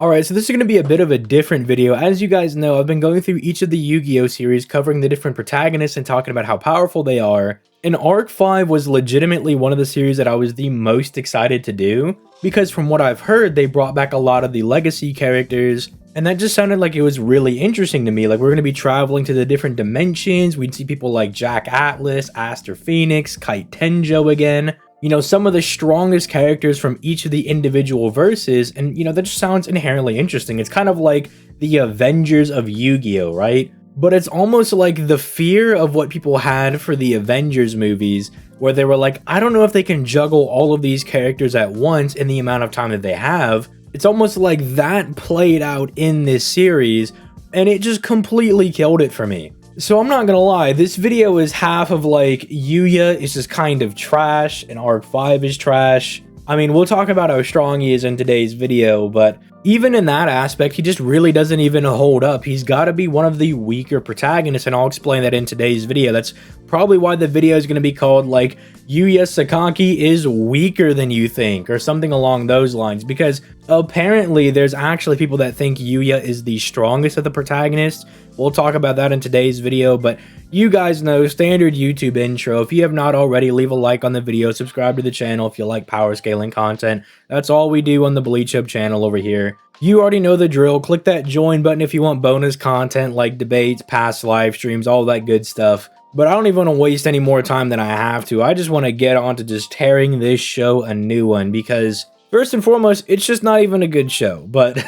Alright, so this is going to be a bit of a different video. As you guys know, I've been going through each of the Yu-Gi-Oh series, covering the different protagonists and talking about how powerful they are. And Arc 5 was legitimately one of the series that I was the most excited to do, because from what I've heard, they brought back a lot of the legacy characters, and that just sounded like it was really interesting to me. Like, we're going to be traveling to the different dimensions, we'd see people like Jack Atlas, Aster Phoenix, Kite Tenjo again. You know, some of the strongest characters from each of the individual verses, and you know, that just sounds inherently interesting. It's kind of like the Avengers of Yu-Gi-Oh, right? But it's almost like the fear of what people had for the Avengers movies, where they were like, I don't know if they can juggle all of these characters at once in the amount of time that they have. It's almost like that played out in this series, and it just completely killed it for me. So I'm not gonna lie, this video is half of like, Yuya is just kind of trash, and Arc 5 is trash. I mean, we'll talk about how strong he is in today's video, but even in that aspect, he just really doesn't even hold up. He's gotta be one of the weaker protagonists, and I'll explain that in today's video. That's probably why the video is gonna be called, like, Yuya Sakaki is weaker than you think, or something along those lines, because apparently there's actually people that think Yuya is the strongest of the protagonists. We'll talk about that in today's video, but you guys know, standard YouTube intro. If you have not already, leave a like on the video, subscribe to the channel if you like power scaling content. That's all we do on the Bleach channel over here. You already know the drill. Click that join button if you want bonus content like debates, past live streams, all that good stuff. But I don't even want to waste any more time than I have to. I just want to get on to just tearing this show a new one, because first and foremost, it's just not even a good show. But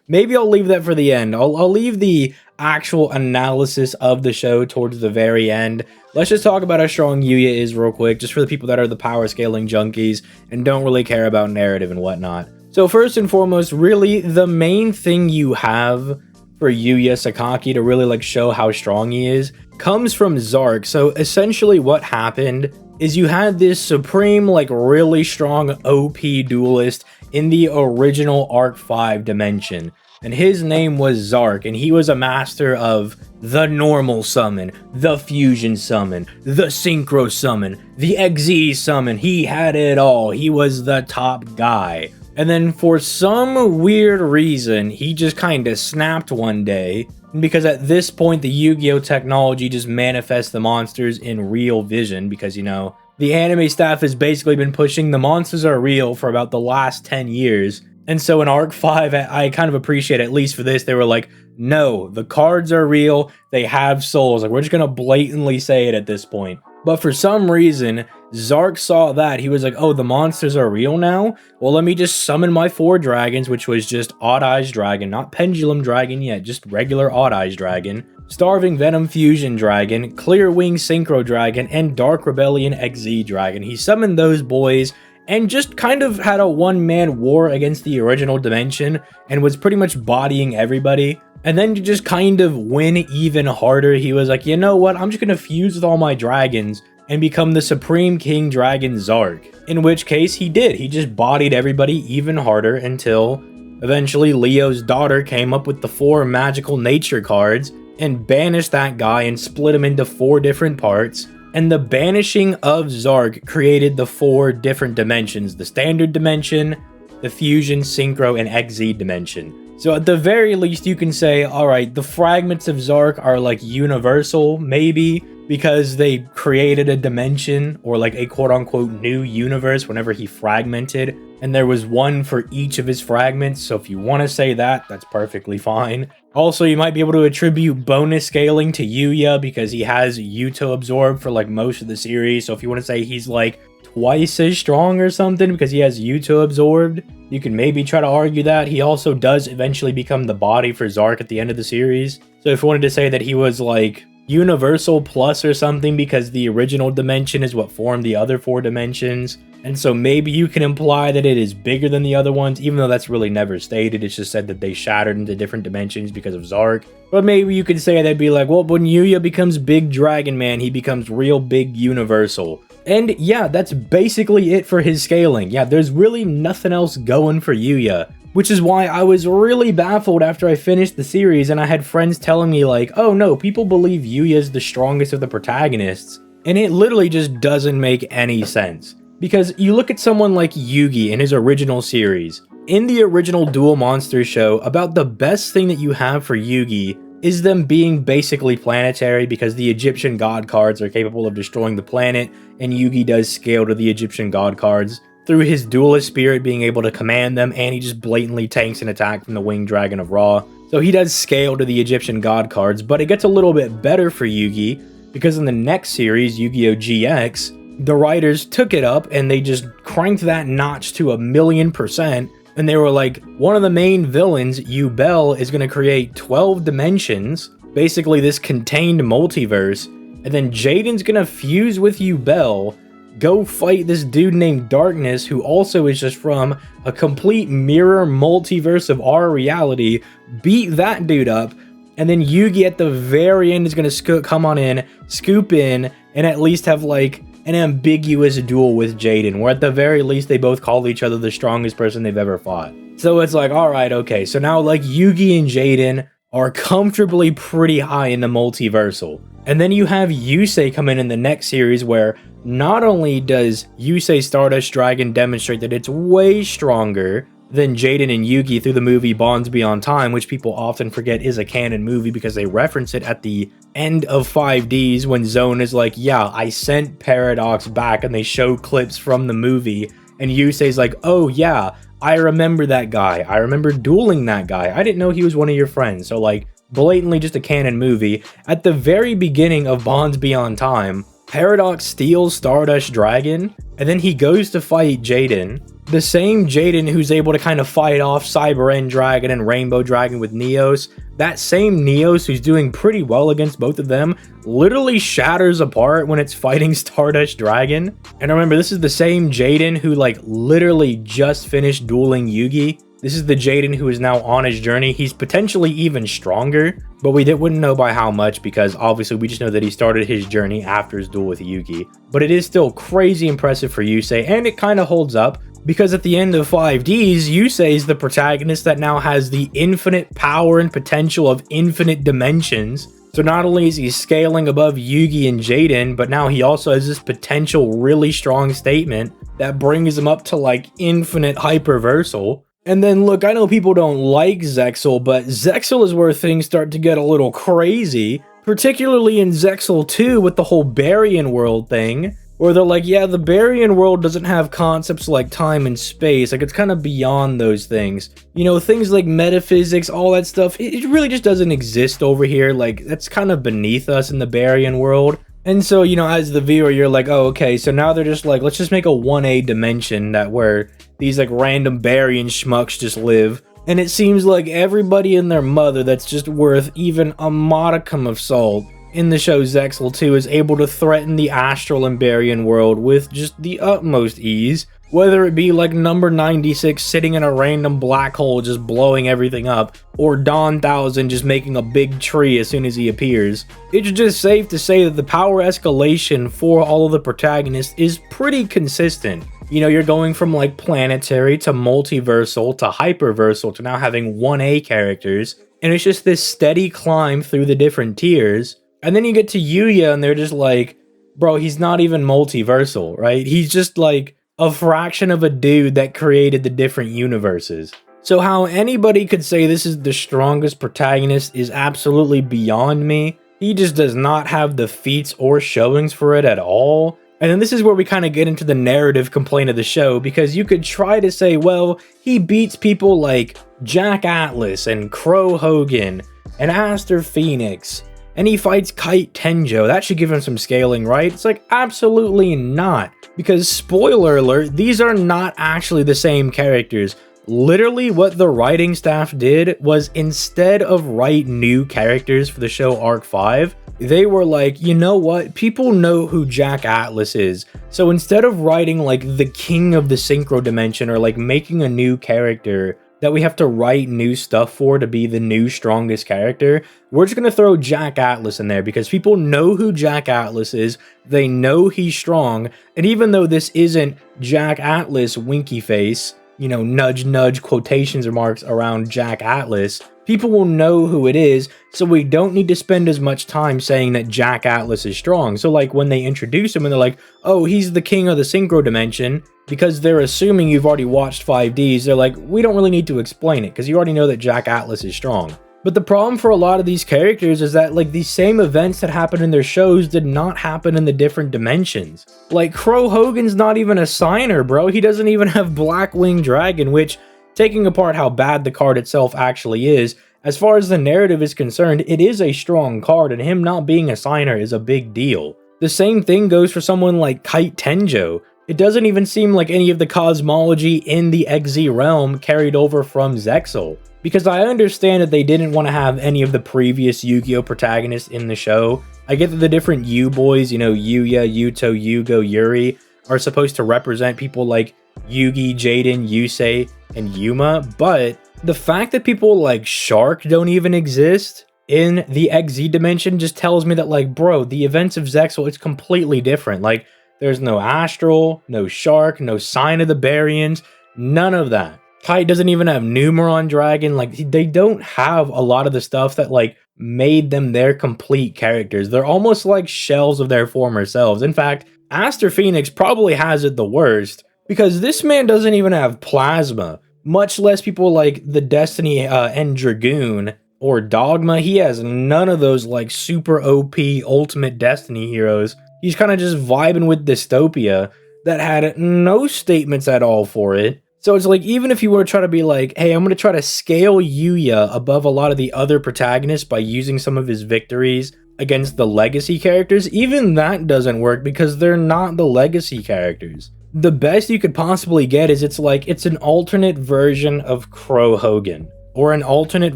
maybe I'll leave that for the end. I'll leave the actual analysis of the show towards the very end. Let's just talk about how strong Yuya is real quick, just for the people that are the power scaling junkies and don't really care about narrative and whatnot. So first and foremost, really the main thing you have for Yuya Sakaki to really like show how strong he is comes from Zarc. So essentially what happened is you had this supreme, like, really strong OP duelist in the original Arc 5 dimension, and his name was Zarc, and he was a master of the normal summon, the fusion summon, the synchro summon, the XZ summon. He had it all. He was the top guy. And then for some weird reason, he just kind of snapped one day, because at this point the Yu-Gi-Oh technology just manifests the monsters in real vision, because, you know, the anime staff has basically been pushing the monsters are real for about the last 10 years. And so in Arc 5, I kind of appreciate, at least for this, they were like, no, the cards are real, they have souls, like, we're just gonna blatantly say it at this point. But for some reason, Zarc saw that. He was like, oh, the monsters are real now? Well, let me just summon my 4 dragons, which was just Odd Eyes Dragon, not Pendulum Dragon yet, just regular Odd Eyes Dragon, Starving Venom Fusion Dragon, Clear Wing Synchro Dragon, and Dark Rebellion XZ Dragon. He summoned those boys and just kind of had a one-man war against the original dimension and was pretty much bodying everybody. And then to just kind of win even harder, he was like, you know what, I'm just gonna fuse with all my dragons and become the Supreme King Dragon Zarc. In which case he did. He just bodied everybody even harder until eventually Leo's daughter came up with the 4 magical nature cards and banished that guy and split him into 4 different parts. And the banishing of Zarc created the 4 different dimensions: the standard dimension, the fusion, synchro, and XZ dimension. So at the very least, you can say, alright, the fragments of Zarc are like universal, maybe, because they created a dimension, or like a quote-unquote new universe whenever he fragmented, and there was one for each of his fragments. So if you want to say that, that's perfectly fine. Also, you might be able to attribute bonus scaling to Yuya, because he has Yuto absorb for like most of the series. So if you want to say he's like twice as strong or something because he has Yuto absorbed, you can maybe try to argue that. He also does eventually become the body for Zarc at the end of the series. So if you wanted to say that he was like universal plus or something because the original dimension is what formed the other 4 dimensions, and so maybe you can imply that it is bigger than the other ones, even though that's really never stated. It's just said that they shattered into different dimensions because of Zarc. But maybe you could say they'd be like, well, when Yuya becomes Big Dragon Man, he becomes real big universal. And yeah, that's basically it for his scaling. Yeah, there's really nothing else going for Yuya, which is why I was really baffled after I finished the series and I had friends telling me like, oh no, people believe Yuya is the strongest of the protagonists, and it literally just doesn't make any sense. Because you look at someone like Yugi in his original series. In the original Duel Monsters show, about the best thing that you have for Yugi is them being basically planetary because the Egyptian god cards are capable of destroying the planet, and Yugi does scale to the Egyptian god cards through his duelist spirit being able to command them, and he just blatantly tanks an attack from the Winged Dragon of Ra. So he does scale to the Egyptian god cards, but it gets a little bit better for Yugi because in the next series, Yu-Gi-Oh! GX, the writers took it up and they just cranked that notch to 1,000,000%. And they were like, one of the main villains, Yubel, is going to create 12 dimensions, basically this contained multiverse. And then Jaden's going to fuse with Yubel, go fight this dude named Darkness, who also is just from a complete mirror multiverse of our reality, beat that dude up. And then Yugi at the very end is going to come on in, scoop in, and at least have like an ambiguous duel with Jaden, where at the very least they both call each other the strongest person they've ever fought. So it's like, alright, okay, so now like Yugi and Jaden are comfortably pretty high in the multiversal. And then you have Yusei come in the next series where not only does Yusei Stardust Dragon demonstrate that it's way stronger than Jaden and Yugi through the movie Bonds Beyond Time, which people often forget is a canon movie because they reference it at the end of 5Ds when Zone is like, yeah, I sent Paradox back, and they show clips from the movie, and Yusei's like, oh yeah, I remember that guy. I remember dueling that guy. I didn't know he was one of your friends. So like, blatantly just a canon movie. At the very beginning of Bonds Beyond Time, Paradox steals Stardust Dragon, and then he goes to fight Jaden. The same Jaden who's able to kind of fight off Cyber End Dragon and Rainbow Dragon with Neos, that same Neos who's doing pretty well against both of them, literally shatters apart when it's fighting Stardust Dragon. And remember, this is the same Jaden who like literally just finished dueling Yugi. This is the Jaden who is now on his journey. He's potentially even stronger, but we wouldn't know by how much because obviously we just know that he started his journey after his duel with Yugi. But it is still crazy impressive for Yusei, and it kind of holds up because at the end of 5Ds, Yusei is the protagonist that now has the infinite power and potential of infinite dimensions. So not only is he scaling above Yugi and Jaden, but now he also has this potential really strong statement that brings him up to like infinite hyperversal. And then look, I know people don't like Zexal, but Zexal is where things start to get a little crazy, particularly in Zexal 2 with the whole Baryon world thing, where they're like, yeah, the Baryon world doesn't have concepts like time and space, like it's kind of beyond those things. You know, things like metaphysics, all that stuff, it really just doesn't exist over here, like that's kind of beneath us in the Baryon world. And so, you know, as the viewer, you're like, oh, okay, so now they're just like, let's just make a 1A dimension that where these like random Baryon schmucks just live. And it seems like everybody and their mother that's just worth even a modicum of salt in the show Zexal 2 is able to threaten the astral and Baryon world with just the utmost ease. Whether it be like number 96 sitting in a random black hole just blowing everything up, or Dawn 1000 just making a big tree as soon as he appears. It's just safe to say that the power escalation for all of the protagonists is pretty consistent. You know, you're going from like planetary to multiversal to hyperversal to now having 1A characters, and it's just this steady climb through the different tiers. And then you get to Yuya and they're just like, bro, he's not even multiversal, right? He's just like a fraction of a dude that created the different universes. So how anybody could say this is the strongest protagonist is absolutely beyond me. He just does not have the feats or showings for it at all. And then this is where we kind of get into the narrative complaint of the show, because you could try to say, well, he beats people like Jack Atlas and Crow Hogan and Aster Phoenix, and he fights Kite Tenjo. That should give him some scaling, right? It's like, absolutely not. Because, spoiler alert, these are not actually the same characters. Literally, what the writing staff did was, instead of write new characters for the show Arc 5, they were like, you know what? People know who Jack Atlas is. So instead of writing like the king of the synchro dimension, or like making a new character that we have to write new stuff for to be the new strongest character, we're just going to throw Jack Atlas in there because people know who Jack Atlas is, they know he's strong, and even though this isn't Jack Atlas winky face, nudge nudge quotations marks around Jack Atlas, people will know who it is, so we don't need to spend as much time saying that Jack Atlas is strong. So like when they introduce him and they're like, oh, he's the king of the synchro dimension, because they're assuming you've already watched 5Ds, they're like, we don't really need to explain it, because you already know that Jack Atlas is strong. But the problem for a lot of these characters is that like these same events that happened in their shows did not happen in the different dimensions. Like Crow Hogan's not even a signer, bro. He doesn't even have Black Wing Dragon, which, taking apart how bad the card itself actually is, as far as the narrative is concerned, it is a strong card, and him not being a signer is a big deal. The same thing goes for someone like Kite Tenjo. It doesn't even seem like any of the cosmology in the XZ realm carried over from Zexal. Because I understand that they didn't want to have any of the previous Yu-Gi-Oh! Protagonists in the show. I get that the different Yu-boys, Yuya, Yuto, Yugo, Yuri, are supposed to represent people like Yugi, Jaden, Yusei, and Yuma, but the fact that people like Shark don't even exist in the XZ dimension just tells me that, like, bro, the events of Zexal, it's completely different. Like, there's no Astral, no Shark, no Sign of the Baryons, none of that. Kite doesn't even have Numeron Dragon. Like, they don't have a lot of the stuff that like made them their complete characters. They're almost like shells of their former selves. In fact, Aster Phoenix probably has it the worst, because this man doesn't even have plasma, much less people like the Destiny and Dragoon or Dogma. He has none of those like super OP ultimate Destiny heroes. He's kind of just vibing with Dystopia that had no statements at all for it. So it's like, even if you were to try to be like, hey, I'm going to try to scale Yuya above a lot of the other protagonists by using some of his victories against the legacy characters, even that doesn't work because they're not the legacy characters. The best you could possibly get is it's an alternate version of Crow Hogan, or an alternate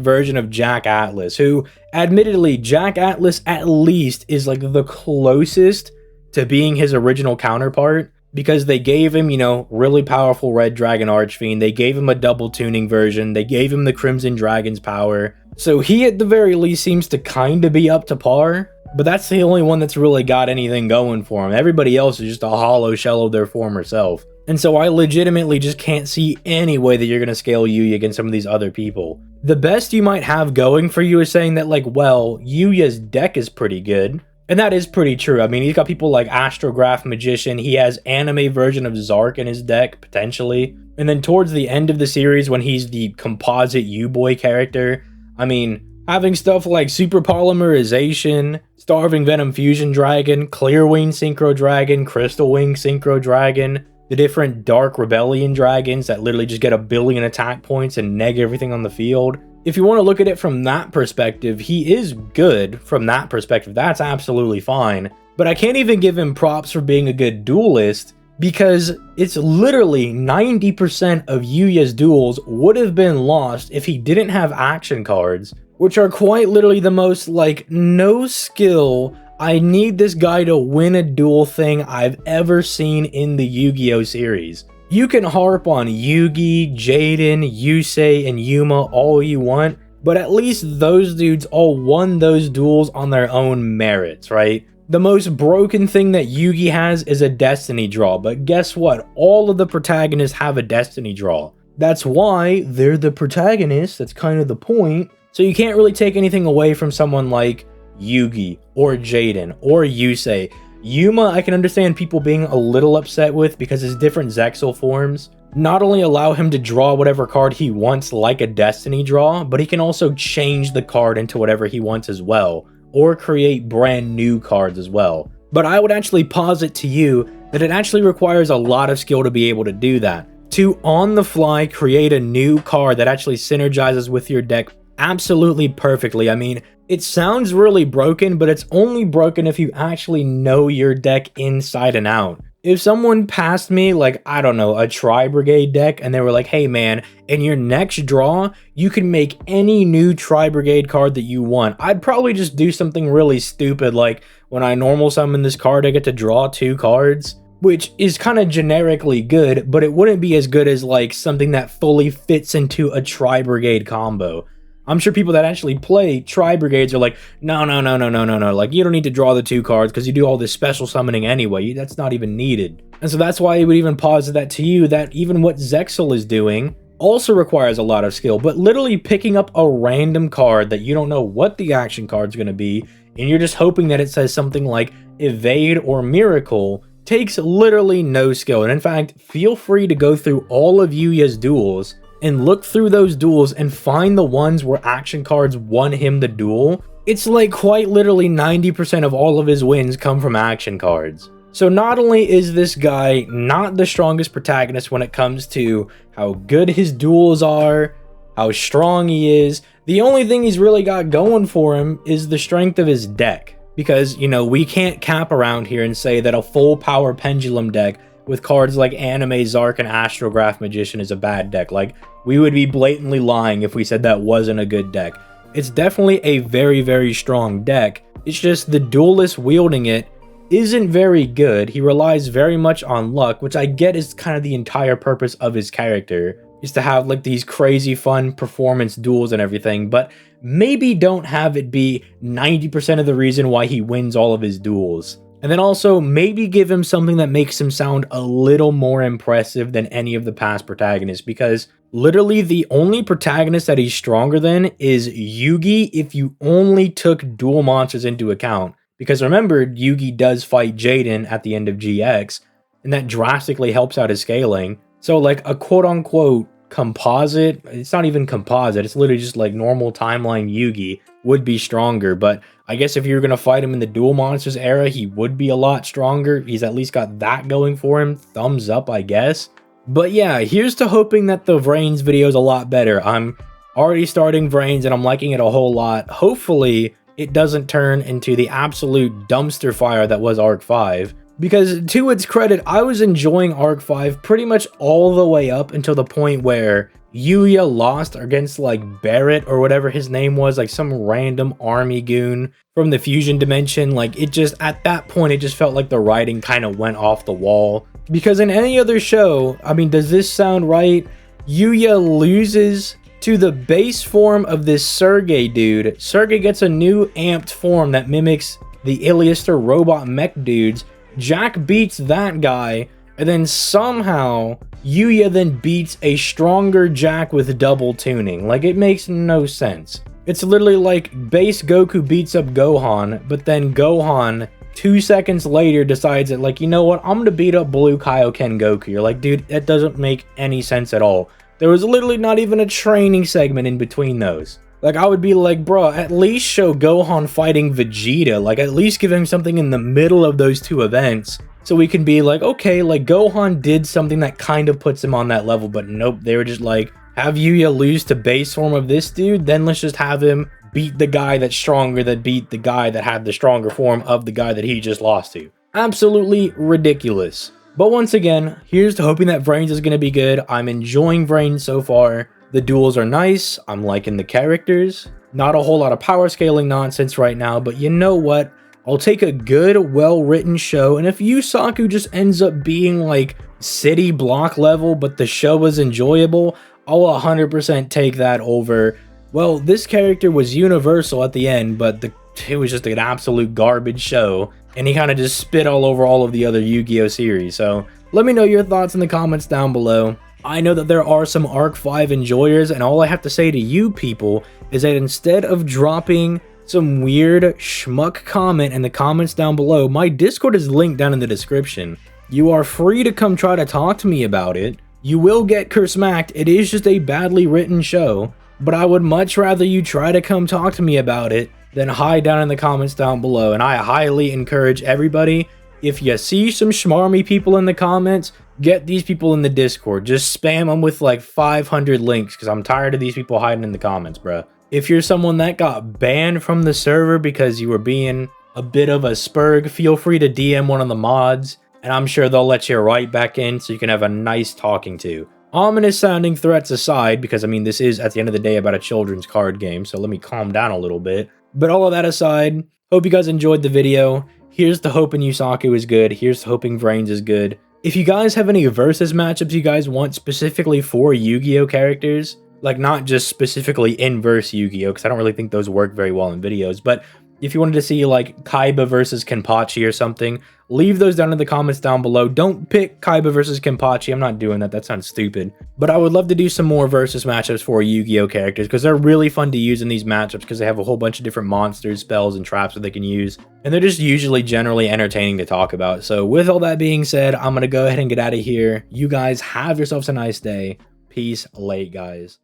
version of Jack Atlas, who, admittedly, Jack Atlas at least is like the closest to being his original counterpart, because they gave him, really powerful Red Dragon Archfiend, they gave him a double tuning version, they gave him the Crimson Dragon's power, so he at the very least seems to kinda be up to par, but that's the only one that's really got anything going for him. Everybody else is just a hollow shell of their former self. And so I legitimately just can't see any way that you're gonna scale Yuya against some of these other people. The best you might have going for you is saying that, like, well, Yuya's deck is pretty good. And that is pretty true. I mean, he's got people like Astrograph Magician, he has anime version of Zarc in his deck, potentially. And then towards the end of the series, when he's the composite U-Boy character, I mean, having stuff like Super Polymerization, Starving Venom Fusion Dragon, Clear Wing Synchro Dragon, Crystal Wing Synchro Dragon, the different Dark Rebellion Dragons that literally just get 1 billion attack points and neg everything on the field. If you want to look at it from that perspective, he is good from that perspective. That's absolutely fine. But I can't even give him props for being a good duelist, because it's literally 90% of Yuya's duels would have been lost if he didn't have action cards, which are quite literally the most, like, no skill, I need this guy to win a duel thing I've ever seen in the Yu-Gi-Oh series. You can harp on Yugi, Jaden, Yusei, and Yuma all you want, but at least those dudes all won those duels on their own merits, right? The most broken thing that Yugi has is a destiny draw, but guess what? All of the protagonists have a destiny draw. That's why they're the protagonists, that's kind of the point. So you can't really take anything away from someone like Yugi, or Jaden, or Yusei. Yuma, I can understand people being a little upset with, because his different Zexal forms not only allow him to draw whatever card he wants like a destiny draw, but he can also change the card into whatever he wants as well, or create brand new cards as well. But I would actually posit to you that it actually requires a lot of skill to be able to do that. To on the fly create a new card that actually synergizes with your deck absolutely perfectly. I mean, it sounds really broken, but it's only broken if you actually know your deck inside and out. If someone passed me, like, I don't know, a Tri-Brigade deck, and they were like, hey man, in your next draw, you can make any new Tri-Brigade card that you want, I'd probably just do something really stupid, like, when I normal summon this card, I get to draw 2 cards, which is kind of generically good, but it wouldn't be as good as, like, something that fully fits into a Tri-Brigade combo. I'm sure people that actually play Tri-Brigades are like, no, no, no, no, no, no, no. Like, you don't need to draw the 2 cards because you do all this special summoning anyway. That's not even needed. And so that's why it would even posit that to you that even what Zexal is doing also requires a lot of skill. But literally picking up a random card that you don't know what the action card's going to be, and you're just hoping that it says something like Evade or Miracle, takes literally no skill. And in fact, feel free to go through all of Yuya's duels and look through those duels and find the ones where action cards won him the duel. It's like quite literally 90% of all of his wins come from action cards. So not only is this guy not the strongest protagonist when it comes to how good his duels are, how strong he is, the only thing he's really got going for him is the strength of his deck. Because, you know, we can't cap around here and say that a full power pendulum deck with cards like Anime Zarc and Astrograph Magician is a bad deck. Like, we would be blatantly lying if we said that wasn't a good deck. It's definitely a very, very strong deck. It's just the duelist wielding it isn't very good. He relies very much on luck, which I get is kind of the entire purpose of his character, is to have like these crazy fun performance duels and everything, but maybe don't have it be 90% of the reason why he wins all of his duels. And then also maybe give him something that makes him sound a little more impressive than any of the past protagonists, because literally the only protagonist that he's stronger than is Yugi if you only took dual monsters into account. Because remember, Yugi does fight Jaden at the end of GX, and that drastically helps out his scaling. So like a quote-unquote composite, it's not even composite, it's literally just like normal timeline Yugi would be stronger. But I guess if you're going to fight him in the dual monsters era, he would be a lot stronger. He's at least got that going for him. Thumbs up, I guess. But yeah, here's to hoping that the Vrains video is a lot better. I'm already starting Vrains and I'm liking it a whole lot. Hopefully it doesn't turn into the absolute dumpster fire that was Arc 5. Because to its credit, I was enjoying Arc 5 pretty much all the way up until the point where Yuya lost against like Barrett or whatever his name was, like some random army goon from the fusion dimension. Like it just, at that point, it just felt like the writing kind of went off the wall. Because in any other show, I mean, does this sound right? Yuya loses to the base form of this Sergei dude. Sergei gets a new amped form that mimics the Iliaster robot mech dudes. Jack beats that guy, and then somehow Yuya then beats a stronger Jack with double tuning. Like, it makes no sense. It's literally like base Goku beats up Gohan, but then Gohan 2 seconds later decides that, like, you know what, I'm gonna beat up Blue Kaioken Goku. You're like, dude, that doesn't make any sense at all. There was literally not even a training segment in between those. Like, I would be like, bro, at least show Gohan fighting Vegeta. Like, at least give him something in the middle of those 2 events. So we can be like, okay, like, Gohan did something that kind of puts him on that level. But nope, they were just like, have Yuya lose to base form of this dude? Then let's just have him beat the guy that's stronger that beat the guy that had the stronger form of the guy that he just lost to. Absolutely ridiculous. But once again, here's to hoping that Vrains is going to be good. I'm enjoying Vrains so far. The duels are nice. I'm liking the characters. Not a whole lot of power scaling nonsense right now, but you know what? I'll take a good, well-written show, and if Yusaku just ends up being like city block level, but the show was enjoyable, I'll 100% take that over, well, this character was universal at the end, but it was just an absolute garbage show, and he kind of just spit all over all of the other Yu-Gi-Oh series. So let me know your thoughts in the comments down below. I know that there are some Arc 5 enjoyers, and all I have to say to you people is that instead of dropping some weird schmuck comment in the comments down below, my Discord is linked down in the description. You are free to come try to talk to me about it. You will get curse-smacked. It is just a badly written show, but I would much rather you try to come talk to me about it than hide down in the comments down below. And I highly encourage everybody, if you see some schmarmy people in the comments, get these people in the Discord. Just spam them with like 500 links, because I'm tired of these people hiding in the comments, bruh. If you're someone that got banned from the server because you were being a bit of a spurg, feel free to DM one of the mods, and I'm sure they'll let you right back in so you can have a nice talking to. Ominous sounding threats aside, because I mean, this is at the end of the day about a children's card game, so let me calm down a little bit. But all of that aside, hope you guys enjoyed the video. Here's to hoping Yusaku is good. Here's to hoping Vrains is good. If you guys have any versus matchups you guys want specifically for Yu-Gi-Oh characters, Like, not just specifically inverse Yu-Gi-Oh, because I don't really think those work very well in videos, but if you wanted to see like Kaiba versus Kenpachi or something, leave those down in the comments down below. Don't pick Kaiba versus Kenpachi. I'm not doing that. That sounds stupid. But I would love to do some more versus matchups for Yu-Gi-Oh characters because they're really fun to use in these matchups because they have a whole bunch of different monsters, spells, and traps that they can use. And they're just usually generally entertaining to talk about. So with all that being said, I'm going to go ahead and get out of here. You guys have yourselves a nice day. Peace late, guys.